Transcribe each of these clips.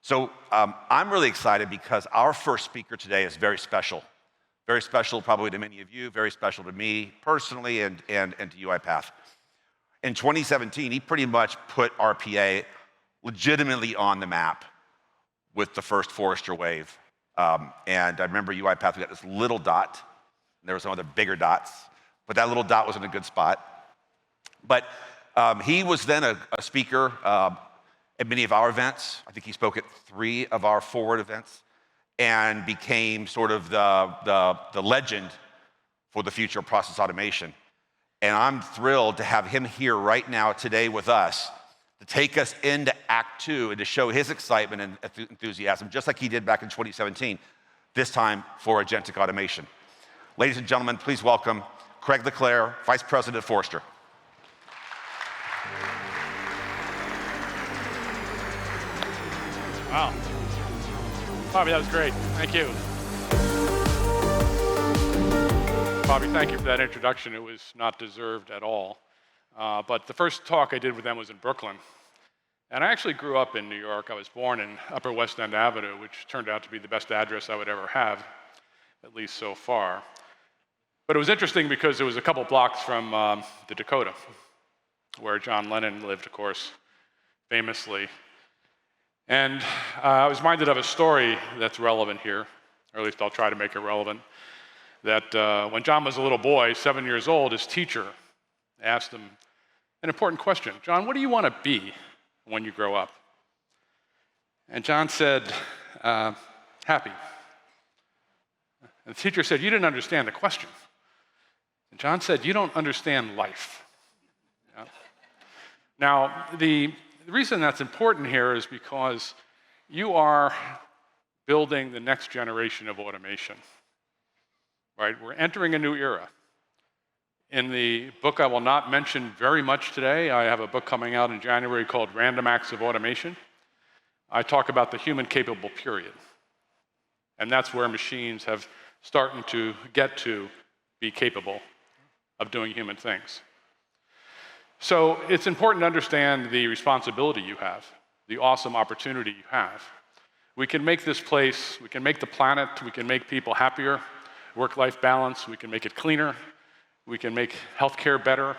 So I'm really excited because our first speaker today is very special. Very special probably to many of you, very special to me personally and to UiPath. In 2017, he pretty much put RPA legitimately on the map with the first Forrester wave. And I remember UiPath, we got this little dot, and there were some other bigger dots, but that little dot was in a good spot. But he was then a speaker at many of our events. I think he spoke at 3 of our Forward events and became sort of the legend for the future of process automation. And I'm thrilled to have him here right now today with us to take us into Act 2 and to show his excitement and enthusiasm, just like he did back in 2017, this time for agentic automation. Ladies and gentlemen, please welcome Craig LeClaire, Vice President at Forrester. Wow. Bobby, that was great. Thank you. Bobby, thank you for that introduction. It was not deserved at all. But the first talk I did with them was in Brooklyn. And I actually grew up in New York. I was born in Upper West End Avenue, which turned out to be the best address I would ever have, at least so far. But it was interesting because it was a couple blocks from the Dakota, where John Lennon lived, of course, famously. And I was reminded of a story that's relevant here, or at least I'll try to make it relevant, that when John was a little boy, 7 years old, his teacher asked him an important question. John, what do you want to be when you grow up? And John said, happy. And the teacher said, you didn't understand the question. And John said, you don't understand life. Yeah. Now, the reason that's important here is because you are building the next generation of automation, right? We're entering a new era. In the book I will not mention very much today, I have a book coming out in January called Random Acts of Automation. I talk about the human capable period. And that's where machines have started to get to be capable of doing human things. So it's important to understand the responsibility you have, the awesome opportunity you have. We can make this place, we can make the planet, we can make people happier, work-life balance, we can make it cleaner, we can make healthcare better.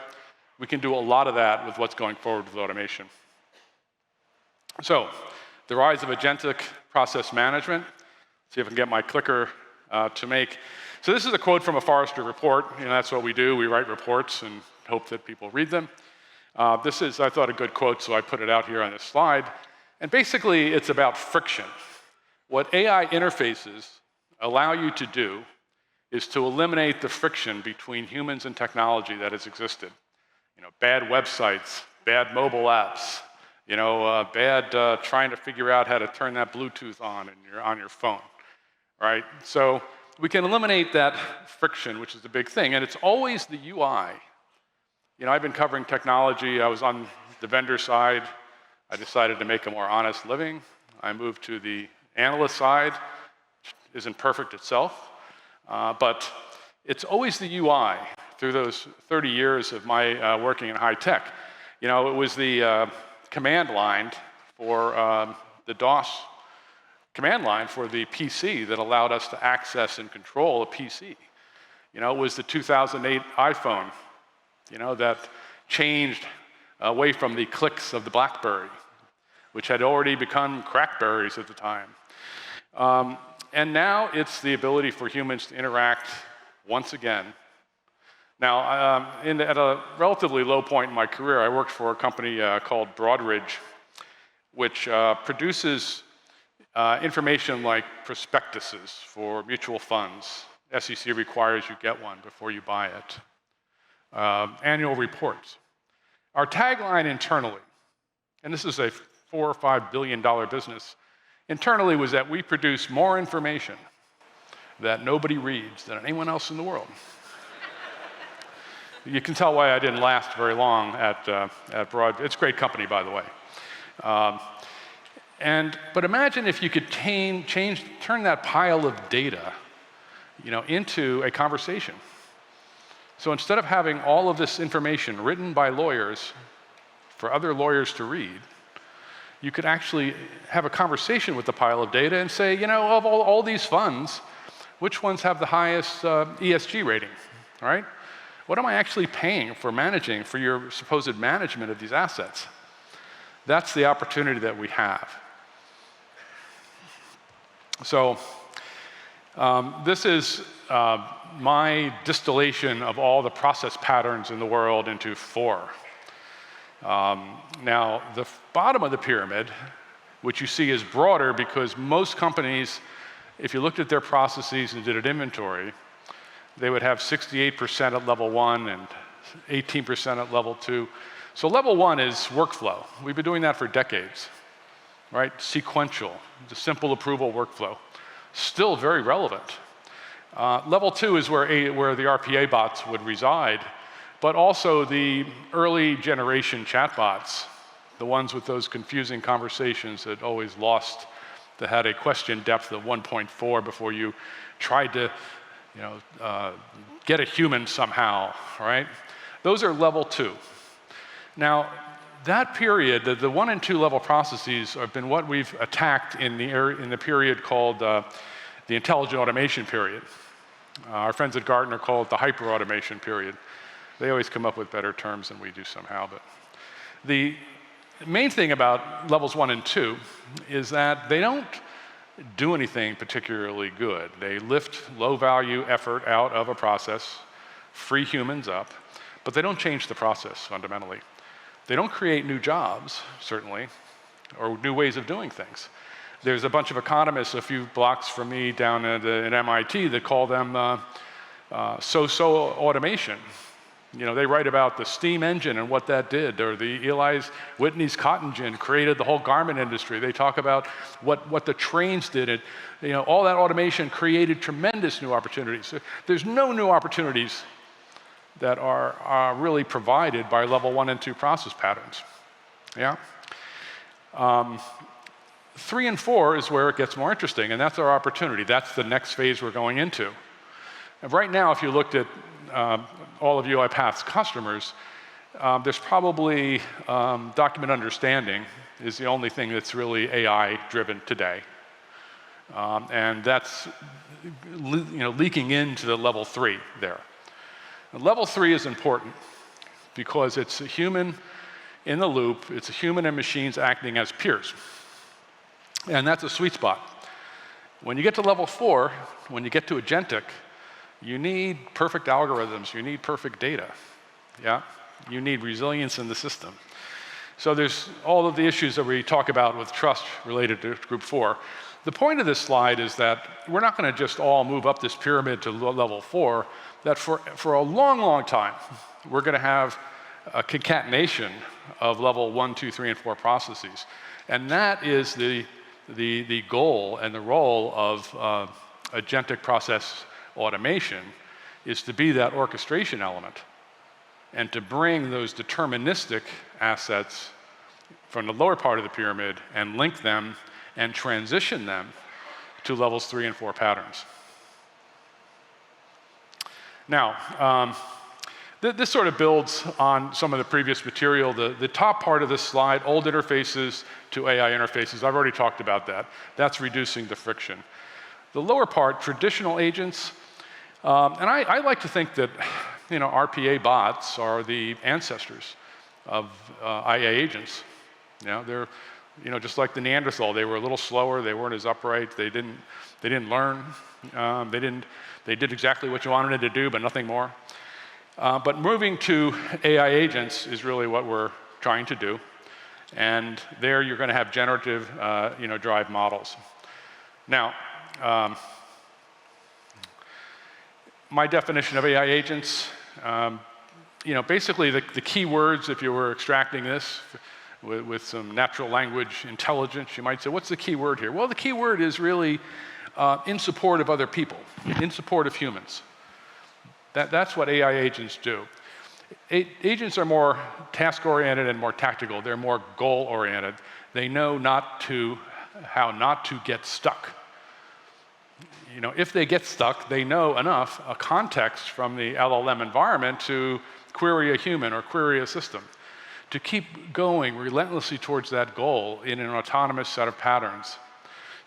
We can do a lot of that with what's going forward with automation. So, the rise of agentic process management. See if I can get my clicker to make. So this is a quote from a Forrester report. You know, that's what we do. We write reports and hope that people read them. This is, I thought, a good quote, so I put it out here on this slide. And basically, it's about friction. What AI interfaces allow you to do is to eliminate the friction between humans and technology that has existed. You know, bad websites, bad mobile apps, you know, bad trying to figure out how to turn that Bluetooth on your phone, right? So we can eliminate that friction, which is the big thing, and it's always the UI. You know, I've been covering technology. I was on the vendor side. I decided to make a more honest living. I moved to the analyst side, which isn't perfect itself, but it's always the UI through those 30 years of my working in high tech. You know, it was the command line for the DOS command line for the PC that allowed us to access and control a PC. You know, it was the 2008 iPhone, you know, that changed away from the clicks of the BlackBerry, which had already become Crackberries at the time. And now it's the ability for humans to interact once again. Now, at a relatively low point in my career, I worked for a company called Broadridge, which produces information like prospectuses for mutual funds. SEC requires you get one before you buy it. Annual reports. Our tagline internally, and this is a $4 or $5 billion business, internally was that we produce more information that nobody reads than anyone else in the world. You can tell why I didn't last very long at Broad. It's a great company, by the way. But imagine if you could turn that pile of data, you know, into a conversation. So instead of having all of this information written by lawyers for other lawyers to read, you could actually have a conversation with the pile of data and say, you know, of all these funds, which ones have the highest ESG rating, right? What am I actually paying for managing, for your supposed management of these assets? That's the opportunity that we have. So this is my distillation of all the process patterns in the world into 4. Now, the bottom of the pyramid, which you see is broader because most companies, if you looked at their processes and did an inventory, they would have 68% at level 1 and 18% at level 2. So level 1 is workflow. We've been doing that for decades, right? Sequential, the simple approval workflow. Still very relevant. Level 2 is where the RPA bots would reside, but also the early generation chatbots, the ones with those confusing conversations that always lost, that had a question depth of 1.4 before you tried to get a human somehow, right? Those are level 2. Now, that period, the 1 and 2 level processes have been what we've attacked in the period called the intelligent automation period. Our friends at Gartner call it the hyper-automation period. They always come up with better terms than we do somehow. But the main thing about levels 1 and 2 is that they don't do anything particularly good. They lift low-value effort out of a process, free humans up, but they don't change the process fundamentally. They don't create new jobs, certainly, or new ways of doing things. There's a bunch of economists a few blocks from me down at MIT that call them so-so automation. You know, they write about the steam engine and what that did, or the Eli Whitney's cotton gin created the whole garment industry. They talk about what the trains did. And, you know, all that automation created tremendous new opportunities. There's no new opportunities that are really provided by level 1 and 2 process patterns. Yeah. 3 and 4 is where it gets more interesting, and that's our opportunity. That's the next phase we're going into. And right now, if you looked at all of UiPath's customers, there's probably document understanding is the only thing that's really AI-driven today. And that's leaking into the level 3 there. And level 3 is important because it's a human in the loop. It's a human and machines acting as peers. And that's a sweet spot. When you get to level 4, when you get to agentic, you need perfect algorithms, you need perfect data, yeah? You need resilience in the system. So there's all of the issues that we talk about with trust related to group 4. The point of this slide is that we're not gonna just all move up this pyramid to level 4, that for a long, long time, we're gonna have a concatenation of level 1, 2, 3, and 4 processes. And that is the goal and the role of agentic process automation, is to be that orchestration element and to bring those deterministic assets from the lower part of the pyramid and link them and transition them to levels 3 and 4 patterns. Now, this sort of builds on some of the previous material. The top part of this slide, old interfaces to AI interfaces, I've already talked about that. That's reducing the friction. The lower part, traditional agents, and I like to think that RPA bots are the ancestors of IA agents. They're just like the Neanderthal. They were a little slower. They weren't as upright. They didn't learn. They did exactly what you wanted it to do, but nothing more. But moving to AI agents is really what we're trying to do. And there you're going to have generative drive models. Now, my definition of AI agents, basically the key words, if you were extracting this with some natural language intelligence, you might say, what's the key word here? Well, the key word is really in support of other people, in support of humans. That's what AI agents do. Agents are more task-oriented and more tactical. They're more goal-oriented. They know how not to get stuck. If they get stuck, they know a context from the LLM environment to query a human or query a system. to keep going relentlessly towards that goal in an autonomous set of patterns.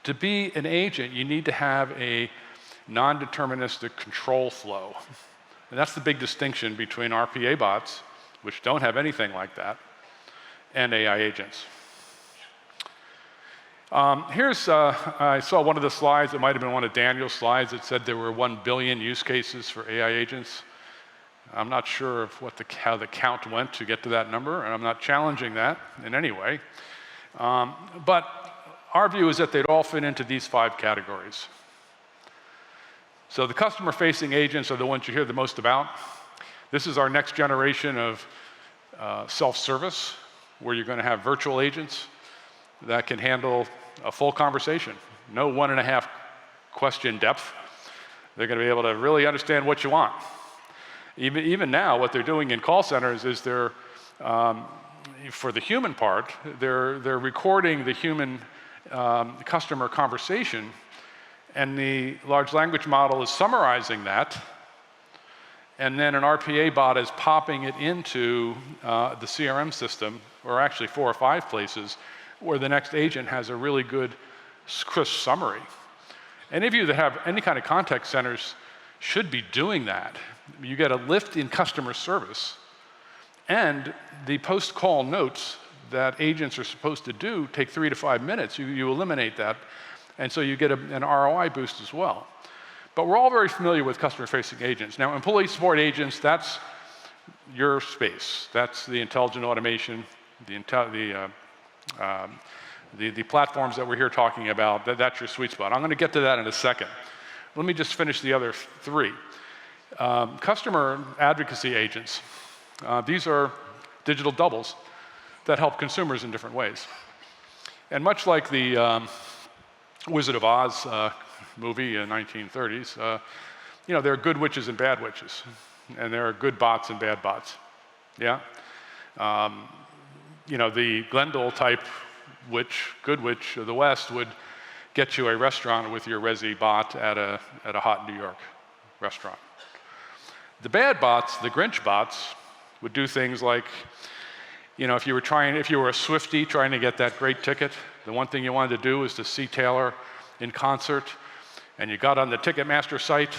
To be an agent, you need to have a non-deterministic control flow. And that's the big distinction between RPA bots, which don't have anything like that, and AI agents. I saw one of the slides, it might have been one of Daniel's slides, that said there were 1 billion use cases for AI agents. I'm not sure of how the count went to get to that number, and I'm not challenging that in any way. But our view is that they'd all fit into these 5 categories. So the customer-facing agents are the ones you hear the most about. This is our next generation of self-service, where you're going to have virtual agents that can handle a full conversation. No 1.5 question depth. They're going to be able to really understand what you want. Even now, what they're doing in call centers is they're, for the human part, they're recording the human customer conversation, and the large language model is summarizing that, and then an RPA bot is popping it into the CRM system, or actually 4 or 5 places, where the next agent has a really good, crisp summary. Any of you that have any kind of contact centers should be doing that. You get a lift in customer service, and the post-call notes that agents are supposed to do take 3 to 5 minutes. You eliminate that, and so you get an ROI boost as well. But we're all very familiar with customer-facing agents. Now, employee support agents, that's your space. That's the intelligent automation, the platforms that we're here talking about. That's your sweet spot. I'm going to get to that in a second. Let me just finish the other 3. Customer advocacy agents. These are digital doubles that help consumers in different ways. And much like the Wizard of Oz movie in the 1930s, there are good witches and bad witches, and there are good bots and bad bots. Yeah, the Glendale type witch, good witch of the West, would get you a restaurant with your Resi bot at a hot New York restaurant. The bad bots, the Grinch bots, would do things like, if you were a Swiftie trying to get that great ticket, the one thing you wanted to do was to see Taylor in concert, and you got on the Ticketmaster site,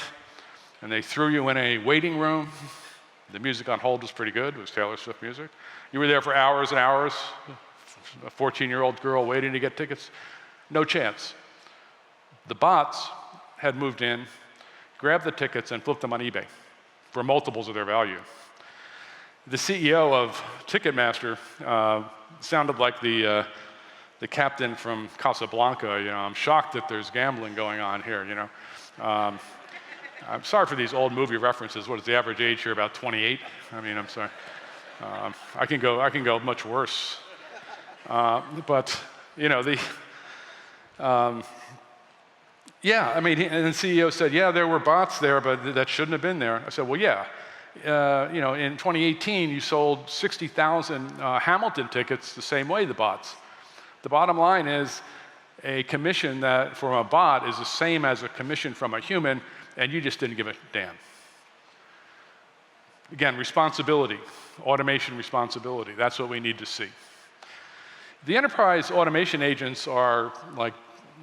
and they threw you in a waiting room. The music on hold was pretty good. It was Taylor Swift music. You were there for hours and hours, a 14-year-old girl waiting to get tickets. No chance. The bots had moved in, grabbed the tickets, and flipped them on eBay for multiples of their value. The CEO of Ticketmaster sounded like the captain from Casablanca. I'm shocked that there's gambling going on here. I'm sorry for these old movie references. What is the average age here? About 28. I'm sorry. I can go much worse. But and the CEO said, yeah, there were bots there, but that shouldn't have been there. I said, well, yeah. In 2018, you sold 60,000 Hamilton tickets the same way, the bots. The bottom line is a commission that from a bot is the same as a commission from a human, and you just didn't give a damn. Again, responsibility, automation responsibility, that's what we need to see. The enterprise automation agents are like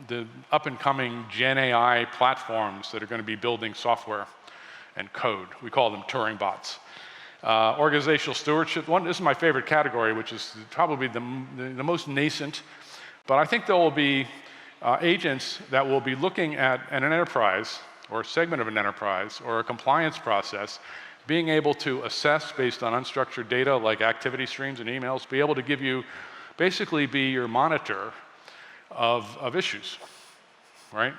the up-and-coming Gen AI platforms that are going to be building software and code. We call them Turing bots. Organizational stewardship, this is my favorite category, which is probably the most nascent, but I think there will be agents that will be looking at an enterprise or a segment of an enterprise or a compliance process, being able to assess based on unstructured data like activity streams and emails, be able to give you, basically be your monitor of issues, right?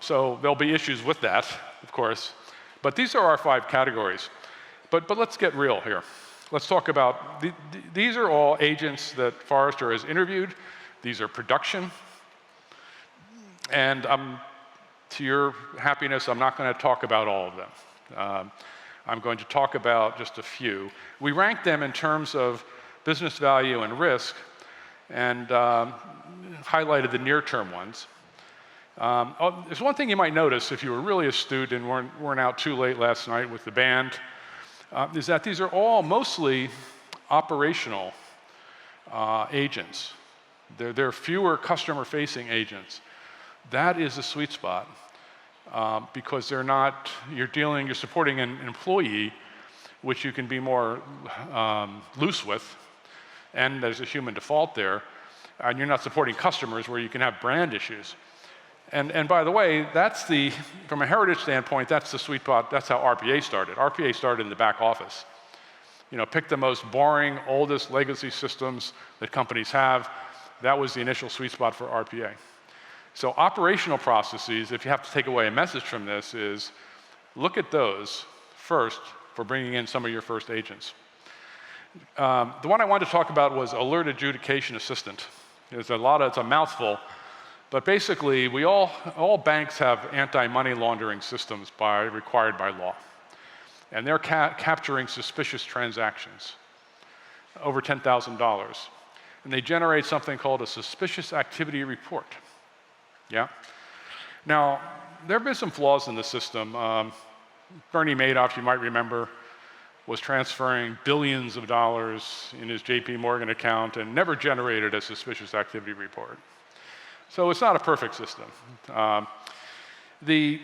So there'll be issues with that, of course, but these are our 5 categories. But let's get real here. Let's talk about, these are all agents that Forrester has interviewed. These are production. And to your happiness, I'm not going to talk about all of them. I'm going to talk about just a few. We rank them in terms of business value and risk, and highlighted the near-term ones. There's one thing you might notice if you were really astute and weren't out too late last night with the band, is that these are all mostly operational agents. There are fewer customer-facing agents. That is a sweet spot because you're supporting an employee, which you can be more loose with, and there's a human default there, and you're not supporting customers where you can have brand issues. And by the way, from a heritage standpoint, that's the sweet spot. That's how RPA started. RPA started in the back office. Pick the most boring, oldest legacy systems that companies have. That was the initial sweet spot for RPA. So operational processes, if you have to take away a message from this, is look at those first for bringing in some of your first agents. The one I wanted to talk about was Alert Adjudication Assistant. It's a mouthful, but basically all banks have anti-money laundering systems required by law. And they're capturing suspicious transactions, over $10,000. And they generate something called a suspicious activity report. Yeah? Now, there have been some flaws in the system. Bernie Madoff, you might remember, was transferring billions of dollars in his JP Morgan account and never generated a suspicious activity report. So it's not a perfect system. The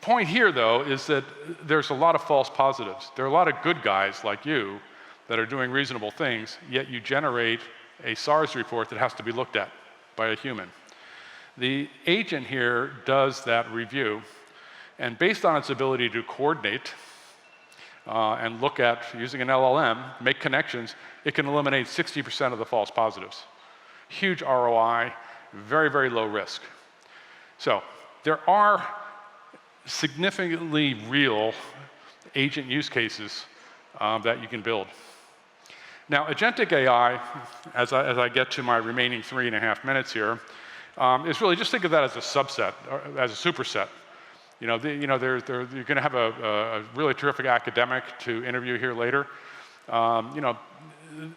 point here, though, is that there's a lot of false positives. There are a lot of good guys like you that are doing reasonable things, yet you generate a SARS report that has to be looked at by a human. The agent here does that review, and based on its ability to coordinate and look at, using an LLM, make connections, it can eliminate 60% of the false positives. Huge ROI, very, very low risk. So there are significantly real agent use cases that you can build. Now, Agentic AI, as I get to my remaining 3.5 minutes here, is really, just think of that as a subset, or as a superset. You're going to have a really terrific academic to interview here later.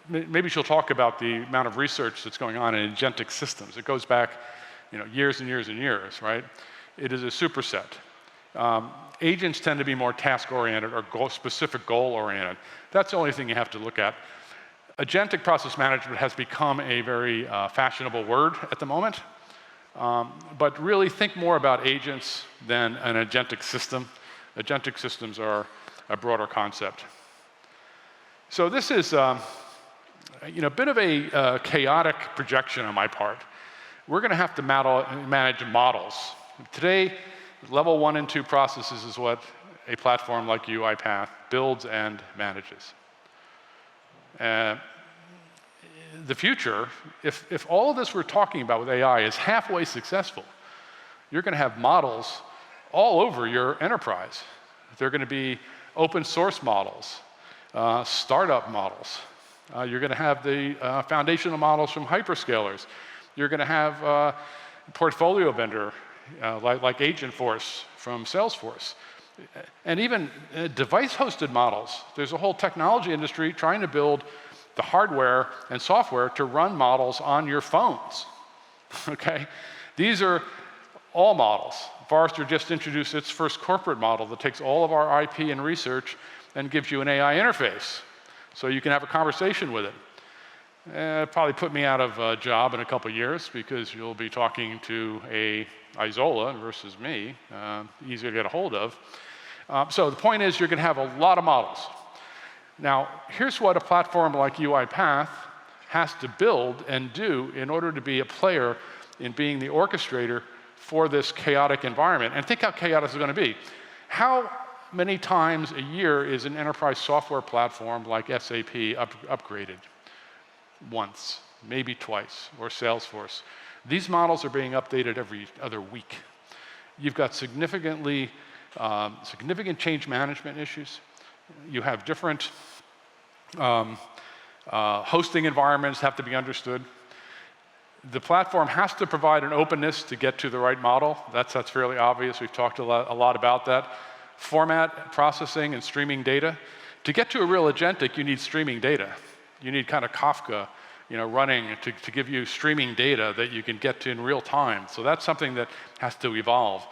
Maybe she'll talk about the amount of research that's going on in agentic systems. It goes back, years and years and years, right? It is a superset. Agents tend to be more task-oriented or specific goal-oriented. That's the only thing you have to look at. Agentic process management has become a very fashionable word at the moment. But really think more about agents than an agentic system. Agentic systems are a broader concept. So this is a bit of a chaotic projection on my part. We're going to have to manage models. Today, level 1 and 2 processes is what a platform like UiPath builds and manages. The future, if all of this we're talking about with AI is halfway successful, you're going to have models all over your enterprise. They're going to be open source models, startup models. You're going to have the foundational models from hyperscalers. You're going to have portfolio vendor like Agentforce from Salesforce. And even device-hosted models. There's a whole technology industry trying to build the hardware and software to run models on your phones, okay? These are all models. Forrester just introduced its first corporate model that takes all of our IP and research and gives you an AI interface, so you can have a conversation with it. Probably put me out of a job in a couple years because you'll be talking to a Isola versus me, easier to get a hold of. So the point is, you're going to have a lot of models. Now, here's what a platform like UiPath has to build and do in order to be a player in being the orchestrator for this chaotic environment. And think how chaotic it's going to be. How many times a year is an enterprise software platform like SAP upgraded? Once, maybe twice, or Salesforce. These models are being updated every other week. You've got significant change management issues. You have different hosting environments have to be understood. The platform has to provide an openness to get to the right model. That's fairly obvious. We've talked a lot about that. Format processing and streaming data. To get to a real agentic, you need streaming data. You need kind of Kafka, running to give you streaming data that you can get to in real time. So that's something that has to evolve.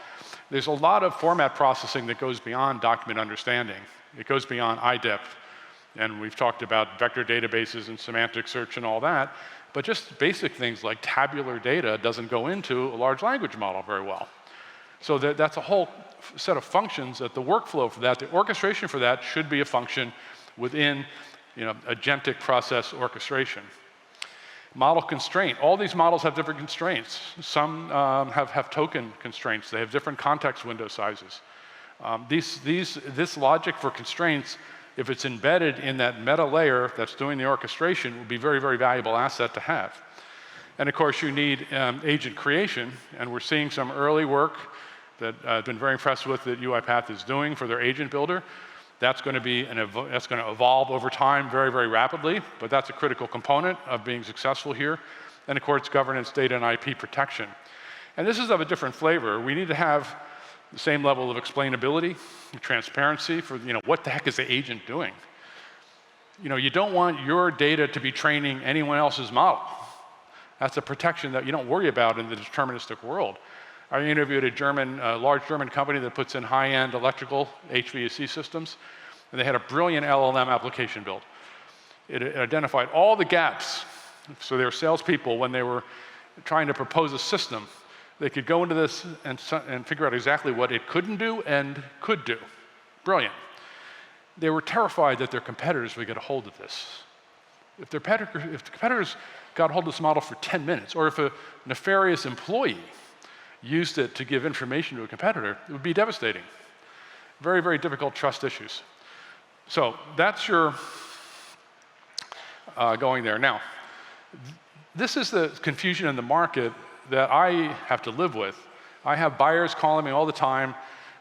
There's a lot of format processing that goes beyond document understanding. It goes beyond IDEP. And we've talked about vector databases and semantic search and all that, but just basic things like tabular data doesn't go into a large language model very well. So that's a whole set of functions that the workflow for that, the orchestration for that should be a function within agentic process orchestration. Model constraint. All these models have different constraints. Some have token constraints. They have different context window sizes. This logic for constraints, if it's embedded in that meta layer that's doing the orchestration, will be a very, very valuable asset to have. And of course, you need agent creation, and we're seeing some early work that I've been very impressed with that UiPath is doing for their agent builder. That's going to evolve over time very, very rapidly, but that's a critical component of being successful here. And of course, governance, data, and IP protection. And this is of a different flavor. We need to have the same level of explainability, transparency for what the heck is the agent doing. You don't want your data to be training anyone else's model. That's a protection that you don't worry about in the deterministic world. I interviewed a large German company that puts in high-end electrical HVAC systems, and they had a brilliant LLM application built. It identified all the gaps. So their salespeople, when they were trying to propose a system, they could go into this and figure out exactly what it couldn't do and could do. Brilliant. They were terrified that their competitors would get a hold of this. If the competitors got a hold of this model for 10 minutes, or if a nefarious employee used it to give information to a competitor, it would be devastating. Very, very difficult trust issues. So that's your going there. Now, this is the confusion in the market that I have to live with. I have buyers calling me all the time.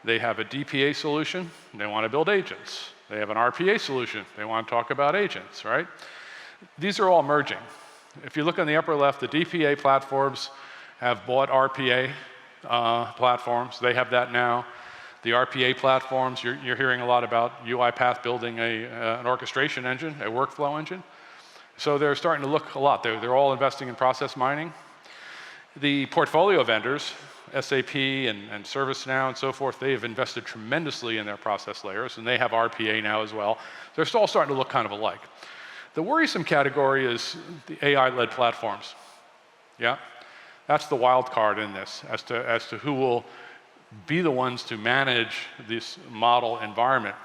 They have a DPA solution, they want to build agents. They have an RPA solution, they want to talk about agents, right? These are all merging. If you look on the upper left, the DPA platforms have bought RPA platforms. They have that now. The RPA platforms, you're hearing a lot about UiPath building an orchestration engine, a workflow engine. So they're starting to look a lot. They're all investing in process mining. The portfolio vendors, SAP and ServiceNow and so forth, they have invested tremendously in their process layers, and they have RPA now as well. They're all starting to look kind of alike. The worrisome category is the AI-led platforms. Yeah, that's the wild card in this, as to who will be the ones to manage this model environment.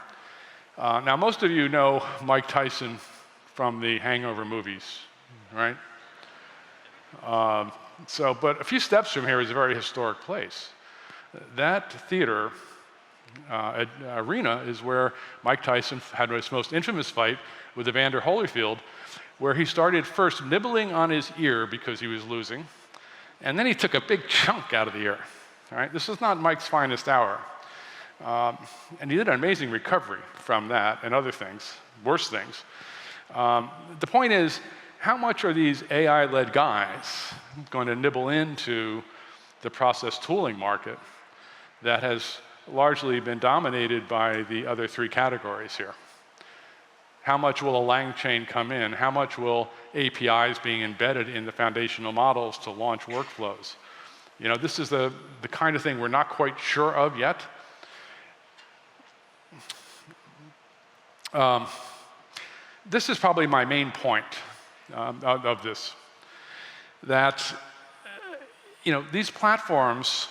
Now, most of you know Mike Tyson from the Hangover movies, right? But a few steps from here is a very historic place. That theater arena is where Mike Tyson had his most infamous fight with Evander Holyfield, where he started first nibbling on his ear because he was losing, and then he took a big chunk out of the ear. All right? This is not Mike's finest hour. And he did an amazing recovery from that and other things, worse things. The point is, how much are these AI-led guys going to nibble into the process tooling market that has largely been dominated by the other three categories here? How much will a lang chain come in? How much will APIs being embedded in the foundational models to launch workflows? This is the kind of thing we're not quite sure of yet. This is probably my main point of this, that these platforms,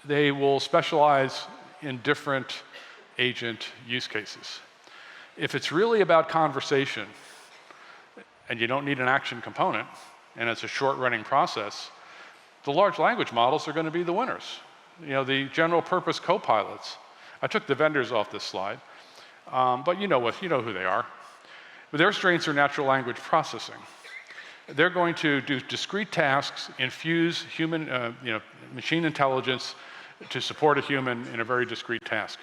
they will specialize in different agent use cases. If it's really about conversation, and you don't need an action component, and it's a short-running process, the large language models are going to be the winners. The general purpose copilots. I took the vendors off this slide, but you know who they are. But their strengths are natural language processing. They're going to do discrete tasks, infuse human, machine intelligence to support a human in a very discrete task.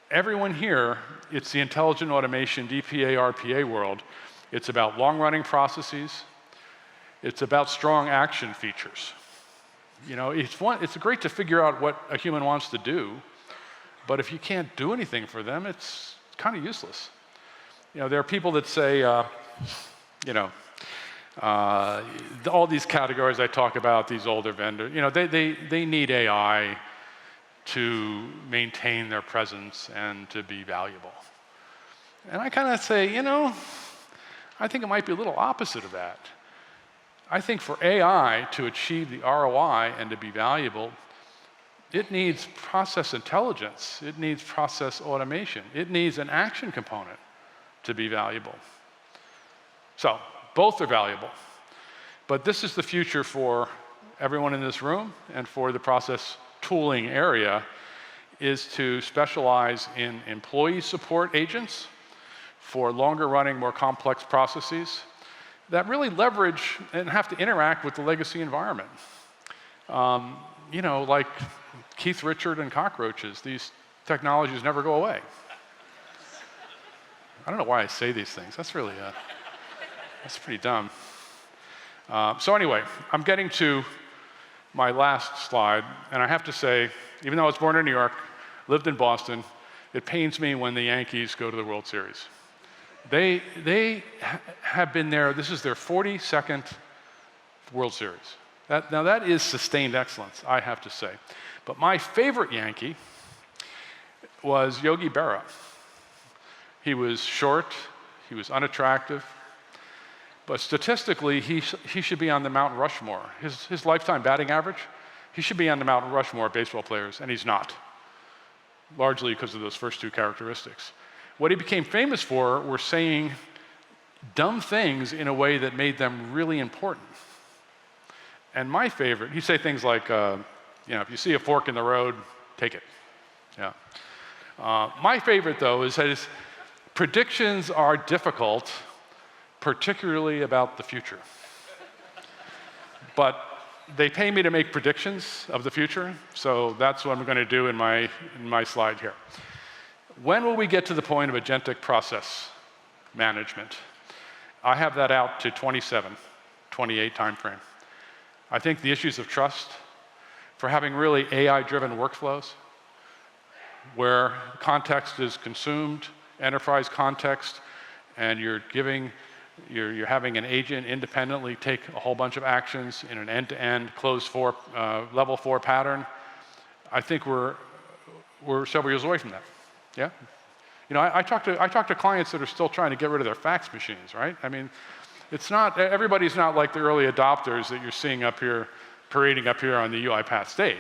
Everyone here, it's the intelligent automation, DPA, RPA world. It's about long-running processes. It's about strong action features. It's great to figure out what a human wants to do, but if you can't do anything for them, it's kind of useless. There are people that say, all these categories I talk about, these older vendors, they need AI to maintain their presence and to be valuable. And I kind of say, I think it might be a little opposite of that. I think for AI to achieve the ROI and to be valuable, it needs process intelligence. It needs process automation. It needs an action component to be valuable. So both are valuable. But this is the future for everyone in this room and for the process tooling area, is to specialize in employee support agents for longer running, more complex processes that really leverage and have to interact with the legacy environment. Like Keith Richard and cockroaches, these technologies never go away. I don't know why I say these things. That's really, that's pretty dumb. So anyway, I'm getting to my last slide, and I have to say, even though I was born in New York, lived in Boston, it pains me when the Yankees go to the World Series. They have been there, this is their 42nd World Series. Now that is sustained excellence, I have to say. But my favorite Yankee was Yogi Berra. He was short, he was unattractive, but statistically, he should be on the Mount Rushmore. His lifetime batting average, he should be on the Mount Rushmore of baseball players, and he's not, largely because of those first two characteristics. What he became famous for were saying dumb things in a way that made them really important. And my favorite, he'd say things like, if you see a fork in the road, take it. Yeah. My favorite, though, is that his predictions are difficult, particularly about the future. But they pay me to make predictions of the future, so that's what I'm going to do in my slide here. When will we get to the point of agentic process management? I have that out to 27, 28 timeframe. I think the issues of trust, for having really AI-driven workflows, where context is consumed, enterprise context, and you're having an agent independently take a whole bunch of actions in an end-to-end level 4 pattern. I think we're several years away from that. Yeah? I talk to clients that are still trying to get rid of their fax machines, right? I mean, everybody's not like the early adopters that you're seeing up here, parading up here on the UiPath stage.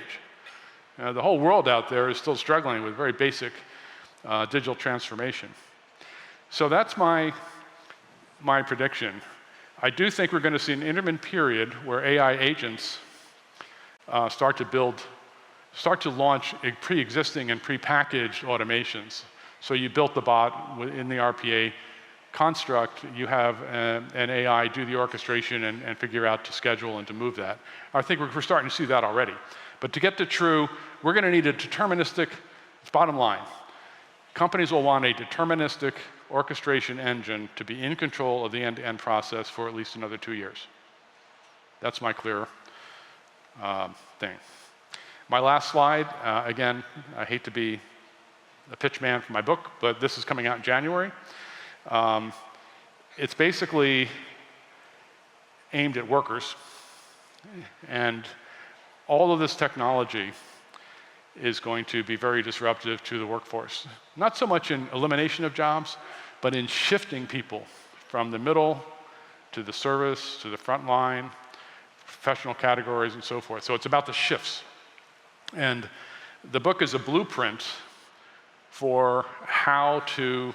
The whole world out there is still struggling with very basic digital transformation. So that's my prediction. I do think we're going to see an intermittent period where AI agents start to launch pre-existing and pre-packaged automations. So you built the bot in the RPA construct, you have an AI do the orchestration and figure out to schedule and to move that. I think we're starting to see that already. But to get to true, we're going to need a deterministic, bottom line. Companies will want a deterministic orchestration engine to be in control of the end-to-end process for at least another 2 years. That's my clear thing. My last slide, again, I hate to be a pitch man for my book, but this is coming out in January. It's basically aimed at workers, and all of this technology is going to be very disruptive to the workforce. Not so much in elimination of jobs, but in shifting people from the middle to the service, to the front line, professional categories, and so forth. So it's about the shifts. And the book is a blueprint for how to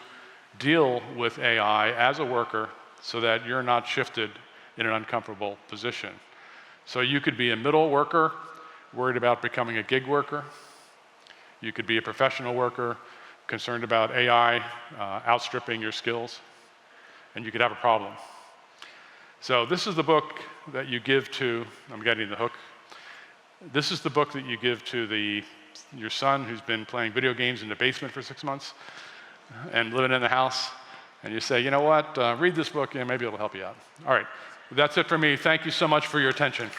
deal with AI as a worker so that you're not shifted in an uncomfortable position. So you could be a middle worker worried about becoming a gig worker. You could be a professional worker concerned about AI outstripping your skills, and you could have a problem. So this is the book that you give to, I'm getting the hook. This is the book that you give to your son who's been playing video games in the basement for 6 months and living in the house, and you say, you know what, read this book and maybe it'll help you out. All right, that's it for me. Thank you so much for your attention.